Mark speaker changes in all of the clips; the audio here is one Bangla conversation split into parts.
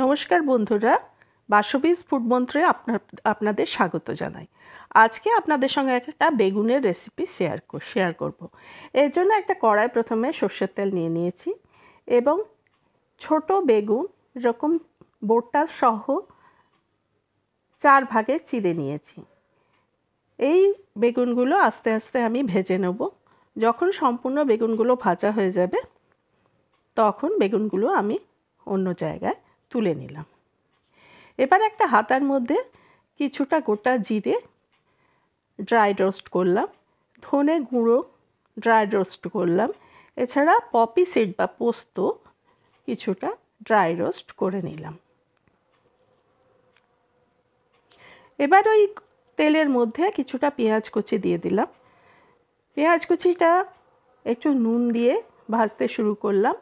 Speaker 1: নমস্কার বন্ধুরা, বাসবিজ ফুড মন্ত্রে আপনাদের স্বাগত জানাই। আজকে আপনাদের সঙ্গে একটা বেগুনের রেসিপি শেয়ার করব। এর জন্য একটা কড়াই প্রথমে সর্ষের তেল নিয়ে নিয়েছি এবং ছোট বেগুন এরকম বোটা সহ 4 ভাগে চিড়ে নিয়েছি। এই বেগুনগুলো আস্তে আস্তে আমি ভেজে নেব। যখন সম্পূর্ণ বেগুনগুলো ভাজা হয়ে যাবে তখন বেগুনগুলো আমি অন্য জায়গায় তুলে নিলাম। এবার একটা হাতার মধ্যে কিছুটা গোটা জিরে ড্রাই রোস্ট করলাম, ধনে গুঁড়ো ড্রাই রোস্ট করলাম, এছাড়া পপি সিড বা পোস্ত কিছুটা ড্রাই রোস্ট করে নিলাম। এবার ওই তেলের মধ্যে কিছুটা পেঁয়াজ কুচি দিয়ে দিলাম। পেঁয়াজ কুচিটা একটু নুন দিয়ে ভাজতে শুরু করলাম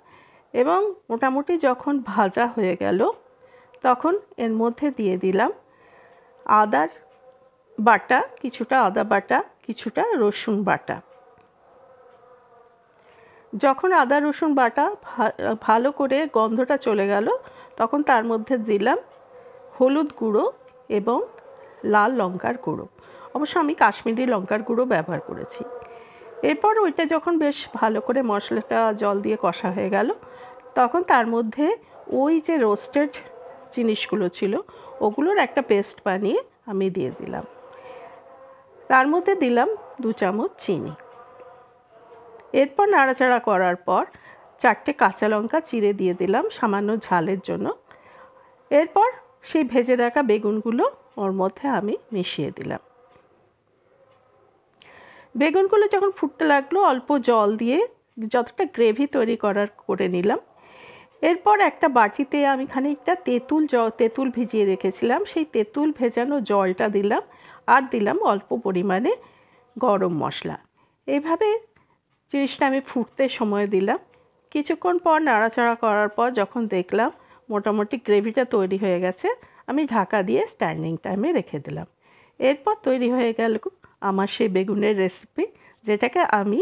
Speaker 1: এবং মোটামুটি যখন ভাজা হয়ে গেল তখন এর মধ্যে দিয়ে দিলাম আদার বাটা, কিছুটা আদা বাটা, কিছুটা রসুন বাটা। যখন আদা রসুন বাটা ভালো করে গন্ধটা চলে গেল তখন তার মধ্যে দিলাম হলুদ গুঁড়ো এবং লাল লঙ্কার গুঁড়ো। অবশ্য আমি কাশ্মীরি লঙ্কার গুঁড়ো ব্যবহার করেছি। এরপর ওইটা যখন বেশ ভালো করে মশলাটা জল দিয়ে কষা হয়ে গেল তখন তার মধ্যে ওই যে রোস্টেড জিনিসগুলো ছিল ওগুলোর একটা পেস্ট বানিয়ে আমি দিয়ে দিলাম। তার মধ্যে দিলাম 2 চামচ চিনি। এরপর নাড়াচাড়া করার পর 4টে কাঁচা লঙ্কা চিড়ে দিয়ে দিলাম সামান্য ঝালের জন্য। এরপর সেই ভেজে রাখা বেগুনগুলো ওর মধ্যে আমি মিশিয়ে দিলাম। বেগুনগুলো যখন ফুটতে লাগলো অল্প জল দিয়ে যতটা গ্রেভি তৈরি করে নিলাম। এরপর একটা বাটিতে আমি খানিকটা তেঁতুল ভিজিয়ে রেখেছিলাম, সেই তেঁতুল ভেজানো জলটা দিলাম আর দিলাম অল্প পরিমাণে গরম মশলা। এইভাবে জিনিসটা আমি ফুটতে সময় দিলাম। কিছুক্ষণ পর নাড়াচাড়া করার পর যখন দেখলাম মোটামুটি গ্রেভিটা তৈরি হয়ে গেছে আমি ঢাকা দিয়ে স্ট্যান্ডিং টাইমে রেখে দিলাম। এরপর তৈরি হয়ে গেল আমার সেই বেগুনের রেসিপি, যেটাকে আমি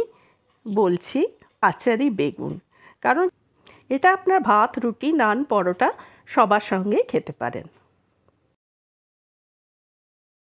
Speaker 1: বলছি আচারি বেগুন। কারণ এটা আপনার ভাত, রুটি, নান, পরোটা সবার সঙ্গেই খেতে পারেন।